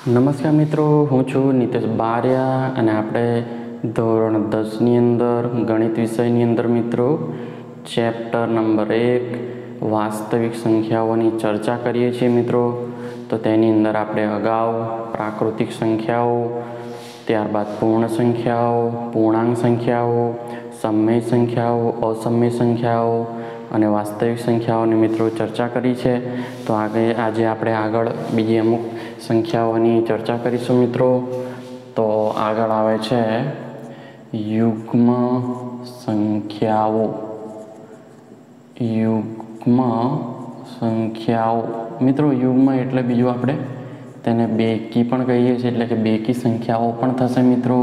નમસ્કાર મિત્રો, હું છું નિતેશ બારિયા અને આપણે ધોરણ 10ની અંદર ગણિત વિષયની અંદર મિત્રો ચેપ્ટર નંબર 1 વાસ્તવિક સંખ્યાઓની ચર્ચા કરીએ છીએ મિત્રો. તો તેની અંદર આપણે અગાઉ પ્રાકૃતિક સંખ્યાઓ, ત્યારબાદ પૂર્ણ સંખ્યાઓ, પૂર્ણાંક સંખ્યાઓ, સમય સંખ્યાઓ, અસમય સંખ્યાઓ અને વાસ્તવિક સંખ્યાઓની મિત્રો ચર્ચા કરી છે. તો આજે આપણે આગળ બીજી અમુક સંખ્યાઓની ચર્ચા કરીશું મિત્રો. તો આગળ આવે છે યુગ્મ સંખ્યાઓ. યુગ્મ સંખ્યાઓ મિત્રો, યુગ્મ એટલે બીજું આપણે તેને બેકી પણ કહીએ છીએ, એટલે કે બેકી સંખ્યાઓ પણ થશે મિત્રો.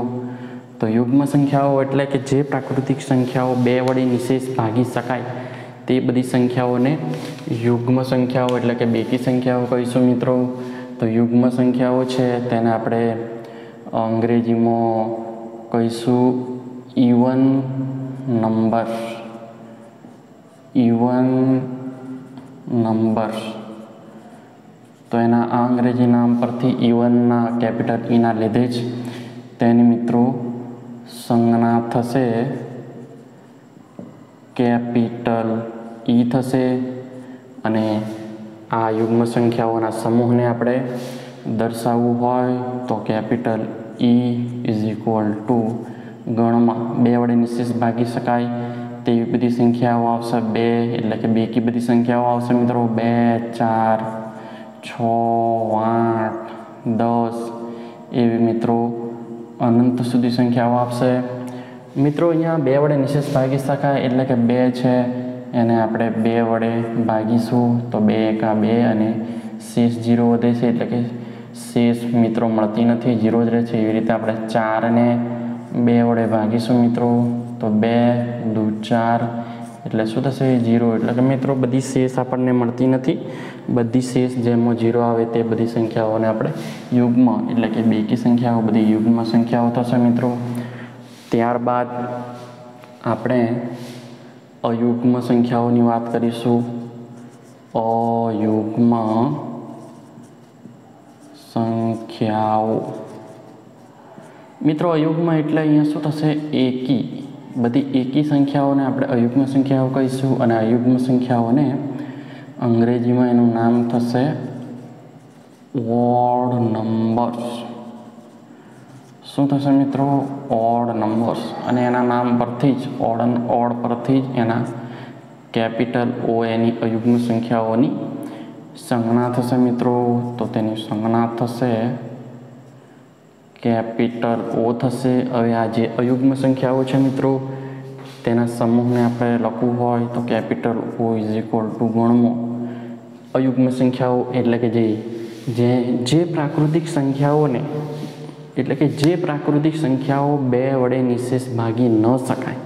તો યુગ્મ સંખ્યાઓ એટલે કે જે પ્રાકૃતિક સંખ્યાઓ બે વડે નિશેષ ભાગી શકાય તે બધી સંખ્યાઓને યુગ્મ સંખ્યાઓ એટલે કે બેકી સંખ્યાઓ કહીશું મિત્રો. તો યુગ્મ સંખ્યાઓ છે તેને આપણે અંગ્રેજીમાં કહીશું ઇવન નંબર. Even number. તો એના આ અંગ્રેજી નામ પરથી ઇવનના કેપિટલ ઈના લીધે જ તેની મિત્રો સંજ્ઞા થશે કેપિટલ ઈ થશે. અને આ યુગ્મ સંખ્યાઓના સમૂહને આપણે દર્શાવવું હોય તો capital E is equal to ગણમાં બે વડે નિશેષ ભાગી શકાય તેવી બધી સંખ્યાઓ આવશે. બે એટલે કે બેકી બધી સંખ્યાઓ આવશે મિત્રો. 2, 4, 6, 8, 10 એવી મિત્રો અનંત સુધી સંખ્યાઓ આપશે મિત્રો. અહીંયા બે વડે નિશેષ ભાગી શકાય એટલે કે 2 છે એને આપણે 2 વડે ભાગીશું તો 2 એકા 2 અને શેષ 0 વધે છે, એટલે કે શેષ મિત્રો મળતી નથી, 0 જ રહે છે. એવી રીતે આપણે 4ને 2 વડે ભાગીશું મિત્રો તો 2 દુ 4 એટલે શું થશે 0. એટલે કે મિત્રો બધી શેષ આપણને મળતી નથી. બધી શેષ જેમાં 0 આવે તે બધી સંખ્યાઓને આપણે યુગ્મ એટલે કે બેકી સંખ્યાઓ બધી યુગ્મ સંખ્યાઓ થશે મિત્રો. ત્યારબાદ આપણે અયુગ્મ સંખ્યાઓની વાત કરીશું. અયુગ્મ સંખ્યાઓ મિત્રો, અયુગ્મ એટલે અહીંયા શું થશે એકી. બધી એકી સંખ્યાઓને આપણે અયુગ્મ સંખ્યાઓ કહીશું. અને અયુગ્મ સંખ્યાઓને અંગ્રેજીમાં એનું નામ થશે ઓડ નંબર્સ. શું થશે મિત્રો? Odd numbers. અને એના નામ પરથી જ ઓડ પરથી જ એના કેપિટલ ઓ એની અયુગ્મ સંખ્યાઓની સંજ્ઞા થશે મિત્રો. તો તેની સંજ્ઞા થશે કેપિટલ ઓ થશે. હવે આ જે અયુગ્મ સંખ્યાઓ છે મિત્રો તેના સમૂહને આપણે લખવું હોય તો capital O is equal to ગણમાં અયુગ્મ સંખ્યાઓ એટલે કે જે પ્રાકૃતિક સંખ્યાઓને એટલે કે જે પ્રાકૃતિક સંખ્યાઓ બે વડે નિશેષ ભાગી ન શકાય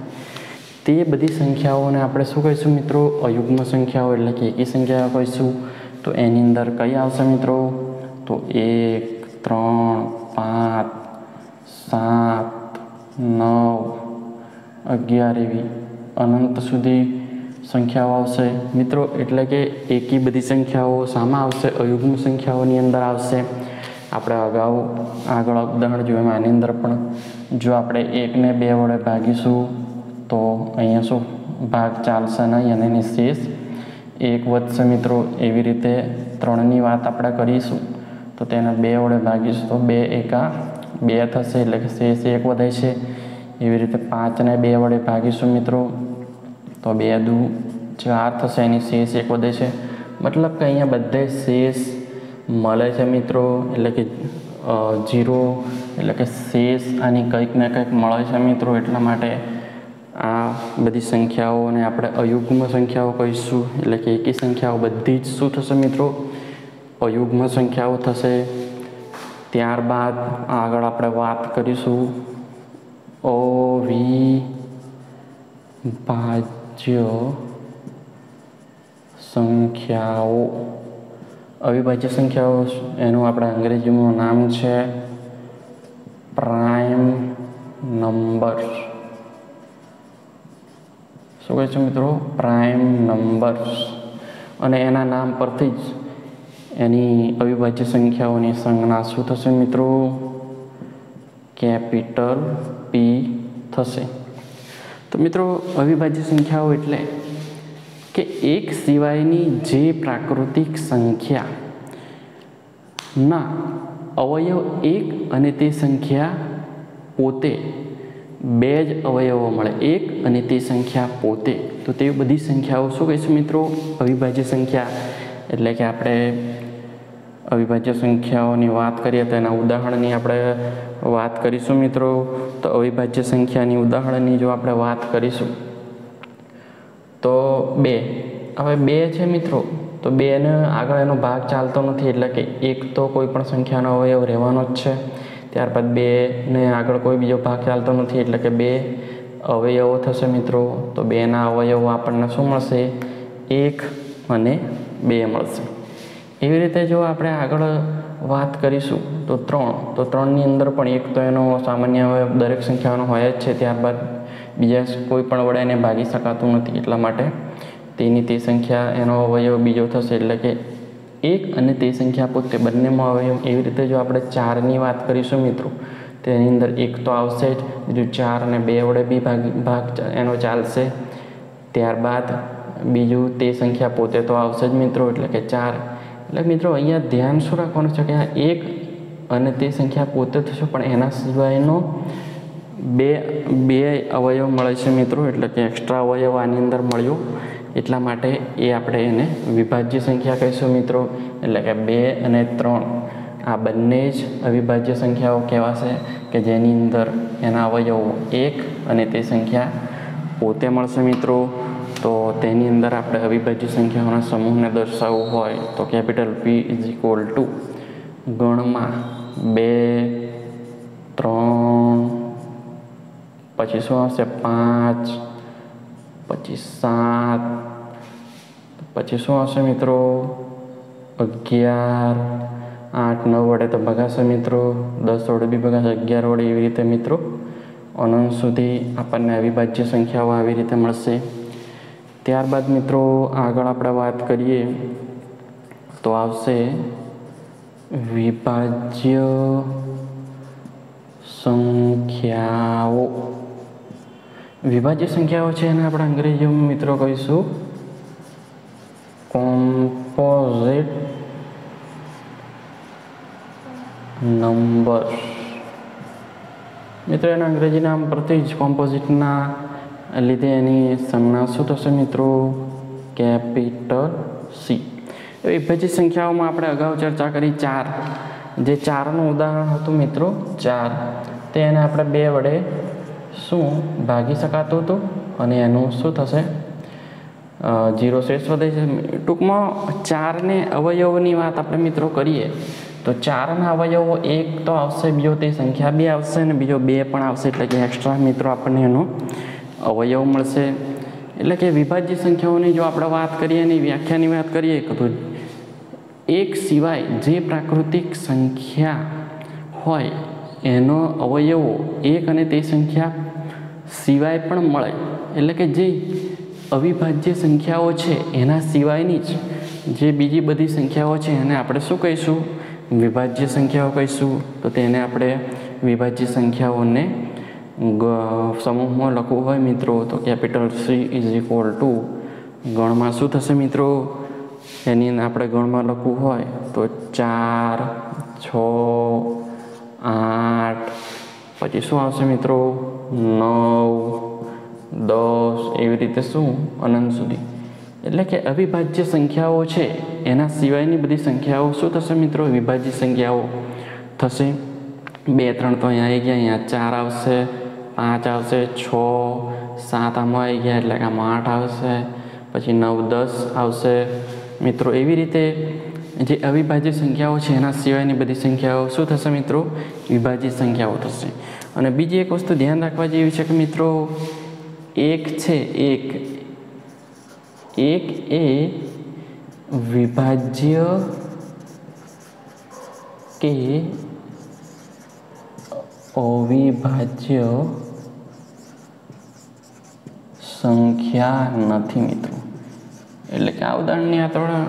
તે બધી સંખ્યાઓને આપણે શું કહીશું મિત્રો? અયુગ્મ સંખ્યાઓ એટલે કે એકી સંખ્યાઓ કહીશું. તો એની અંદર કઈ આવશે મિત્રો? તો 1, 3, 5, 7, 9, 11 એવી અનંત સુધી સંખ્યાઓ આવશે મિત્રો. એટલે કે એકી બધી સંખ્યાઓ શામાં આવશે? અયુગ્મ સંખ્યાઓની અંદર આવશે. આપણે અગાઉ આગળ ઉદાહરણ જોયું આની અંદર પણ જો આપણે 1ને 2 વડે ભાગીશું તો અહીંયા શું ભાગ ચાલશે નહીં અને નિશેષ 1 વધશે મિત્રો. એવી રીતે 3ની વાત આપણે કરીશું તો તેને 2 વડે ભાગીશું તો 2 એકા 2 થશે, એટલે કે શેષ 1 વધે છે. એવી રીતે 5ને 2 વડે ભાગીશું મિત્રો તો 2 દુ 4 થશે, એની શેષ 1 વધે છે. મતલબ કે અહીંયા બધે શેષ મળે છે મિત્રો. એટલે કે 0 એટલે કે શેષ આની કંઈક ને કંઈક મળે છે મિત્રો. એટલા માટે આ બધી સંખ્યાઓને આપણે અયુગ્મ સંખ્યાઓ કહીશું. એટલે કે એકી સંખ્યાઓ બધી જ શું થશે મિત્રો? અયુગ્મ સંખ્યાઓ થશે. ત્યારબાદ આગળ આપણે વાત કરીશું અવિભાજ્ય સંખ્યાઓ. અવિભાજ્ય સંખ્યાઓ એનું આપણે અંગ્રેજીમાં નામ છે પ્રાઇમ નંબર. શું કહે છે મિત્રો? Prime numbers. અને એના નામ પરથી જ એની અવિભાજ્ય સંખ્યાઓની સંજ્ઞા શું થશે મિત્રો? કેપિટલ પી થશે. તો મિત્રો અવિભાજ્ય સંખ્યાઓ એટલે કે એક સિવાયની જે પ્રાકૃતિક સંખ્યાના અવયવ એક અને તે સંખ્યા પોતે બે જ અવયવો મળે, એક અને તે સંખ્યા પોતે, તો તે બધી સંખ્યાઓ શું કહીશું મિત્રો? અવિભાજ્ય સંખ્યા. એટલે કે આપણે અવિભાજ્ય સંખ્યાઓની વાત કરીએ તો એના ઉદાહરણની આપણે વાત કરીશું મિત્રો. તો અવિભાજ્ય સંખ્યાની ઉદાહરણની જો આપણે વાત કરીશું તો 2. હવે 2 છે મિત્રો, તો 2ને આગળ એનો ભાગ ચાલતો નથી, એટલે કે એક તો કોઈ પણ સંખ્યાનો અવયવ રહેવાનો જ છે. ત્યારબાદ 2ને આગળ કોઈ બીજો ભાગ ચાલતો નથી, એટલે કે 2 અવયવો થશે મિત્રો. તો 2ના અવયવો આપણને શું મળશે? 1 અને 2 મળશે. એવી રીતે જો આપણે આગળ વાત કરીશું તો 3. તો 3ની અંદર પણ એક તો એનો સામાન્ય અવયવ દરેક સંખ્યાનો હોય જ છે. ત્યારબાદ બીજા કોઈ પણ વડે એને ભાગી શકાતું નથી, એટલા માટે તેની તે સંખ્યા એનો અવયવ બીજો થશે, એટલે કે 1 અને તે સંખ્યા પોતે બંનેમાં અવયવ. એવી રીતે જો આપણે 4ની વાત કરીશું મિત્રો, તેની અંદર 1 તો આવશે જ, બીજું 4 અને 2 વડે બી ભાગ એનો ચાલશે. ત્યારબાદ બીજું તે સંખ્યા પોતે તો આવશે જ મિત્રો, એટલે કે 4. એટલે મિત્રો અહીંયા ધ્યાન શું રાખવાનું છે કે આ 1 અને તે સંખ્યા પોતે થશે, પણ એના સિવાયનો બે અવયવ મળે છે મિત્રો, એટલે કે એક્સ્ટ્રા અવયવ આની અંદર મળ્યો, એટલા માટે એ આપણે એને વિભાજ્ય સંખ્યા કહીશું મિત્રો. એટલે કે 2 અને 3 આ બંને જ અવિભાજ્ય સંખ્યાઓ કહેવાશે, કે જેની અંદર એના અવયવો 1 અને તે સંખ્યા પોતે મળશે મિત્રો. તો તેની અંદર આપણે અવિભાજ્ય સંખ્યાઓના સમૂહને દર્શાવવું હોય તો કેપિટલ P ગણમાં 2, 3, પછી શું આવશે? 5, પછી 7, પછી શું આવશે મિત્રો? 11, 8, 9 વડે તો ભગાશે મિત્રો, 10 વડે બી ભગાશે, 11 વડે. એવી રીતે મિત્રો અનંત સુધી આપણને અવિભાજ્ય સંખ્યાઓ આવી રીતે મળશે. ત્યારબાદ મિત્રો આગળ આપણે વાત કરીએ તો આવશે વિભાજ્ય સંખ્યાઓ. વિભાજ્ય સંખ્યાઓ છે એને આપણે અંગ્રેજીમાં મિત્રો કહીશું કોમ્પોઝિટ નંબર. મિત્રો એના અંગ્રેજી નામ પરથી જ કોમ્પોઝિટના લીધે એની સંજ્ઞા શું થશે મિત્રો? Capital C. વિભાજ્ય સંખ્યાઓમાં આપણે અગાઉ ચર્ચા કરી 4, જે 4નું ઉદાહરણ હતું મિત્રો 4, તેને આપણે 2 વડે શું ભાગી શકાતું હતું, અને એનું શું થશે? 0 શેષ વધે છે. ટૂંકમાં 4ને અવયવોની વાત આપણે મિત્રો કરીએ તો 4ના અવયવો 1 તો આવશે, બીજો તે સંખ્યા 2 આવશે, અને બીજો 2 પણ આવશે, એટલે કે એક્સ્ટ્રા મિત્રો આપણને એનો અવયવ મળશે. એટલે કે વિભાજ્ય સંખ્યાઓની જો આપણે વાત કરીએ, એની વ્યાખ્યાની વાત કરીએ તો એક સિવાય જે પ્રાકૃતિક સંખ્યા હોય એનો અવયવો 1 અને તે સંખ્યા સિવાય પણ મળે. એટલે કે જે અવિભાજ્ય સંખ્યાઓ છે એના સિવાયની જ જે બીજી બધી સંખ્યાઓ છે એને આપણે શું કહીશું? વિભાજ્ય સંખ્યાઓ કહીશું. તો તેને આપણે વિભાજ્ય સંખ્યાઓને સમૂહમાં લખવું હોય મિત્રો તો કેપિટલ સી ગણમાં શું થશે મિત્રો? એની આપણે ગણમાં લખવું હોય તો 4, 6, 8, પછી શું આવશે મિત્રો? 9, 10, એવી રીતે શું અનંત સુધી. એટલે કે અવિભાજ્ય સંખ્યાઓ છે એના સિવાયની બધી સંખ્યાઓ શું થશે મિત્રો? વિભાજ્ય સંખ્યાઓ થશે. 2, 3 તો અહીંયા આવી ગયા, અહીંયા 4 આવશે, 5 આવશે, 6, 7 આમાં આવી ગયા, એટલે કે આમાં 8 આવશે, પછી 9, 10 આવશે મિત્રો. એવી રીતે જે અવિભાજ્ય સંખ્યાઓ છે એના સિવાયની બધી સંખ્યાઓ શું થશે મિત્રો? વિભાજ્ય સંખ્યાઓ થશે. અને બીજી એક વસ્તુ ધ્યાન રાખવા જેવી છે કે મિત્રો 1 છે, 1 એ વિભાજ્ય કે અવિભાજ્ય સંખ્યા નથી મિત્રો. એટલે કે આ ઉદાહરણની આ થોડા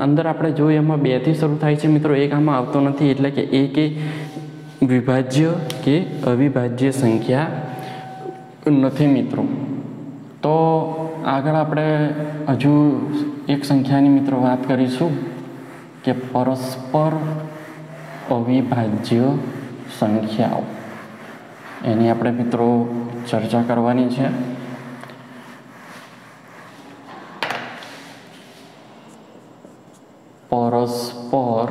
અંદર આપણે જોઈએ એમાં 2 થી શરૂ થાય છે મિત્રો, 1 આમાં આવતો નથી, એટલે કે 1 એ વિભાજ્ય કે અવિભાજ્ય સંખ્યા નથી મિત્રો. તો આગળ આપણે હજુ એક સંખ્યાની મિત્રો વાત કરીશું કે પરસ્પર અવિભાજ્ય સંખ્યાઓ. એની આપણે મિત્રો ચર્ચા કરવાની છે. પરસ્પર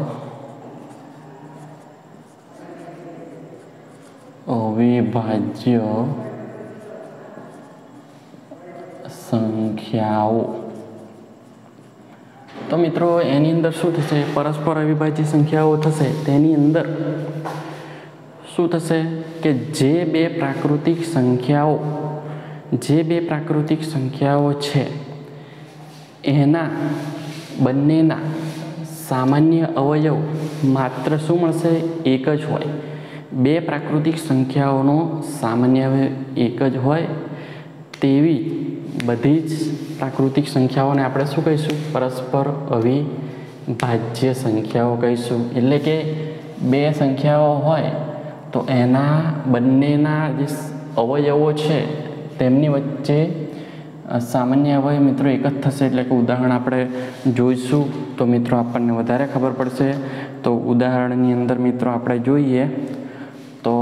અવિભાજ્ય સંખ્યાઓ. તો મિત્રો એની અંદર શું થશે? પરસ્પર અવિભાજ્ય સંખ્યાઓ થશે. તેની અંદર શું થશે કે જે બે પ્રાકૃતિક સંખ્યાઓ છે એના બંનેના સામાન્ય અવયવ માત્ર શું મળશે? એક જ હોય. બે પ્રાકૃતિક સંખ્યાઓનો સામાન્ય અવયવ એક જ હોય તેવી બધી જ પ્રાકૃતિક સંખ્યાઓને આપણે શું કહીશું? પરસ્પર અવિભાજ્ય સંખ્યાઓ કહીશું. એટલે કે બે સંખ્યાઓ હોય તો એના બંનેના જે અવયવો છે તેમની વચ્ચે સામાન્ય અવયવ મિત્રો એક જ થશે. એટલે કે ઉદાહરણ આપણે જોઈશું તો મિત્રો આપણને વધારે ખબર પડશે. તો ઉદાહરણની અંદર મિત્રો આપણે જોઈએ તો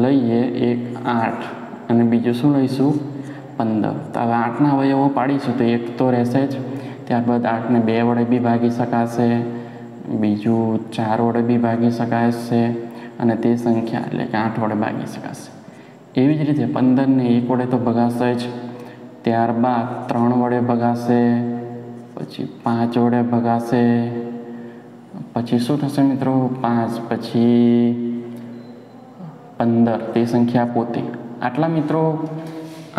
લઈએ એક 8 અને બીજું શું લઈશું? 15. તો હવે 8ના અવયવો પાડીશું તો એક તો રહેશે જ. ત્યારબાદ 8ને 2 વડે બી ભાગી શકાશે, બીજું 4 વડે બી ભાગી શકાશે અને તે સંખ્યા એટલે કે 8 વડે ભાગી શકાશે. એવી જ રીતે 15ને 1 વડે તો ભગાશે જ, ત્યારબાદ 3 વડે ભગાશે, પછી 5 વડે ભગાશે, પછી શું થશે મિત્રો? 5 પછી 15 તે સંખ્યા પોતે. આટલા મિત્રો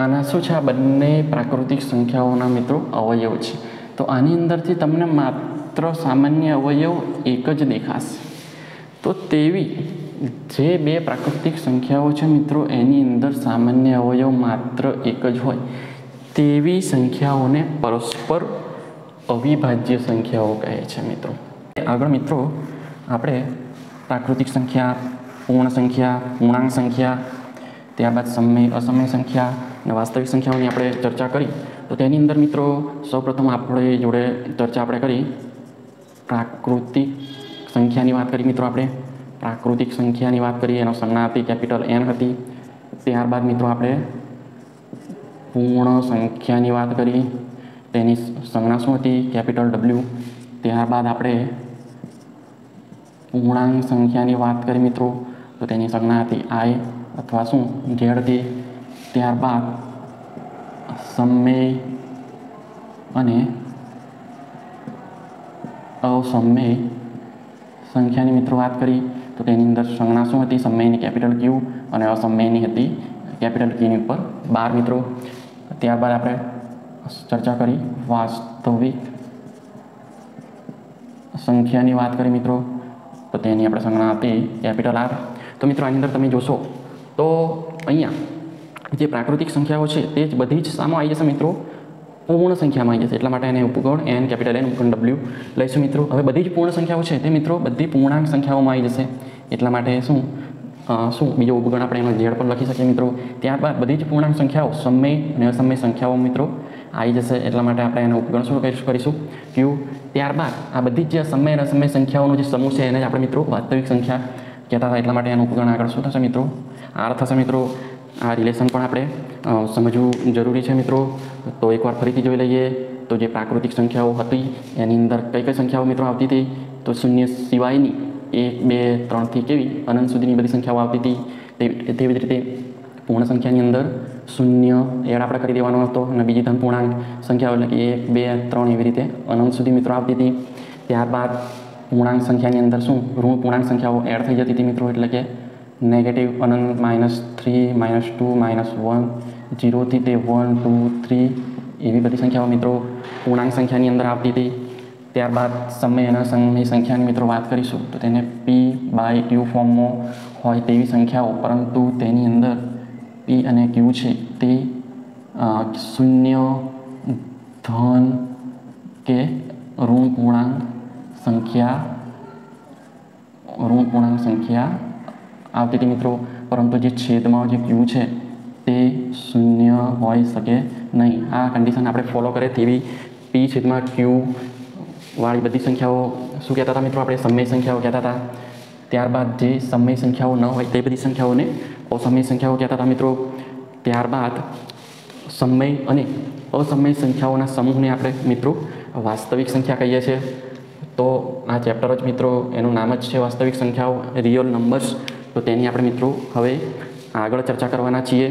આના શું છે? આ બંને પ્રાકૃતિક સંખ્યાઓના મિત્રો અવયવ છે. તો આની અંદરથી તમને માત્ર સામાન્ય અવયવ એક જ દેખાશે. તો તેવી જે બે પ્રાકૃતિક સંખ્યાઓ છે મિત્રો એની અંદર સામાન્ય અવયવ માત્ર એક જ હોય તેવી સંખ્યાઓને પરસ્પર અવિભાજ્ય સંખ્યાઓ કહે છે મિત્રો. આગળ મિત્રો આપણે પ્રાકૃતિક સંખ્યા, પૂર્ણ સંખ્યા, પૂર્ણાંક સંખ્યા, ત્યારબાદ સમય, અસમય સંખ્યા અને વાસ્તવિક સંખ્યાઓની આપણે ચર્ચા કરી. તો તેની અંદર મિત્રો સૌપ્રથમ આપણે જોડે ચર્ચા આપણે કરી પ્રાકૃતિક સંખ્યાની વાત કરી મિત્રો. આપણે પ્રાકૃતિક સંખ્યાની વાત કરીએ, એનો સંજ્ઞા હતી કેપિટલ N હતી. ત્યારબાદ મિત્રો આપણે પૂર્ણ સંખ્યાની વાત કરી, તેની સંજ્ઞા શું હતી? Capital W. ત્યારબાદ આપણે પૂર્ણાંક સંખ્યાની વાત કરી મિત્રો, તો તેની સંજ્ઞા હતી I અથવા શું? Z હતી. ત્યારબાદ સમય અને અસમય સંખ્યાની મિત્રો વાત કરી, તો તેની અંદર સંજ્ઞા શું હતી? સમયની કેપિટલ Q અને અસમયની હતી કેપિટલ Kની ઉપર 12 મિત્રો. ત્યારબાદ આપણે ચર્ચા કરી વાસ્તવિક સંખ્યાની વાત કરી મિત્રો, તો તેની આપણે સંજ્ઞા હતી કેપિટલ R. તો મિત્રો આની અંદર તમે જોશો તો અહીંયા જે પ્રાકૃતિક સંખ્યાઓ છે તે જ બધી જ સામો આવી જશે મિત્રો પૂર્ણ સંખ્યામાં આવી જશે. એટલા માટે એને ઉપગણ N કેપિટલ N ઉપગણ W લઈશું મિત્રો. હવે બધી જ પૂર્ણ સંખ્યાઓ છે તે મિત્રો બધી પૂર્ણાંક સંખ્યાઓમાં આવી જશે. એટલા માટે શું બીજો ઉપગણ આપણે એનો Z પર લખી શકીએ મિત્રો. ત્યારબાદ બધી જ પૂર્ણાંક સંખ્યાઓ સમય અને અસમય સંખ્યાઓ મિત્રો આવી જશે. એટલા માટે આપણે એનો ઉપગણ શું કરીશું? Q. ત્યારબાદ આ બધી જ સમય અને અસમય સંખ્યાઓનો જે સમૂહ છે એને જ આપણે મિત્રો વાસ્તવિક સંખ્યા કહેતા હતા. એટલા માટે એનું ઉપગણ આગળ શું થશે મિત્રો? R થશે મિત્રો. આ રિલેશન પણ આપણે સમજવું જરૂરી છે મિત્રો. તો એકવાર ફરીથી જોઈ લઈએ તો જે પ્રાકૃતિક સંખ્યાઓ હતી એની અંદર કઈ કઈ સંખ્યાઓ મિત્રો આવતી હતી? તો શૂન્ય સિવાયની 1, 2, 3 થી કેવી અનંત સુધીની બધી સંખ્યાઓ આવતી હતી. તેવી જ રીતે પૂર્ણ સંખ્યાની અંદર શૂન્ય એડ આપણે કરી દેવાનો હતો અને બીજી ધન પૂર્ણાંક સંખ્યાઓ એટલે કે 1, 2, 3 એવી રીતે અનંત સુધી મિત્રો આવતી હતી. ત્યારબાદ પૂર્ણાંક સંખ્યાની અંદર શું? ઋણ પૂર્ણાંક સંખ્યાઓ એડ થઈ જતી હતી મિત્રો. એટલે કે નેગેટિવ અનંત -3, -2, -1, 0 થી તે 1, 2, 3 એવી બધી સંખ્યાઓ મિત્રો પૂર્ણાંક સંખ્યાની અંદર આવતી હતી. ત્યારબાદ સમય અને અસમય સંખ્યાની મિત્રો વાત કરીશું તો તેને P/Q ફોર્મમાં હોય તેવી સંખ્યાઓ, પરંતુ તેની અંદર P અને Q છે તે શૂન્ય, ધન કે ઋણ પૂર્ણાંક સંખ્યા આવતી હતી મિત્રો, પરંતુ જે છેદમાં જે ક્યુ છે તે શૂન્ય હોઈ શકે નહીં. આ કન્ડિશન આપણે ફોલો કરે તેવી પી છેદમાં ક્યુ વાળી બધી સંખ્યાઓ શું કહેતા હતા મિત્રો? આપણે સમય સંખ્યાઓ કહેતા હતા. ત્યારબાદ જે સમય સંખ્યાઓ ન હોય તે બધી સંખ્યાઓને અસમય સંખ્યાઓ કહેતા હતા મિત્રો. ત્યારબાદ સમય અને અસમય સંખ્યાઓના સમૂહને આપણે મિત્રો વાસ્તવિક સંખ્યા કહીએ છીએ. તો આ ચેપ્ટર જ મિત્રો એનું નામ જ છે વાસ્તવિક સંખ્યાઓ, રિયલ નંબર્સ. તો તેની આપણે મિત્રો હવે આગળ ચર્ચા કરવાના છીએ.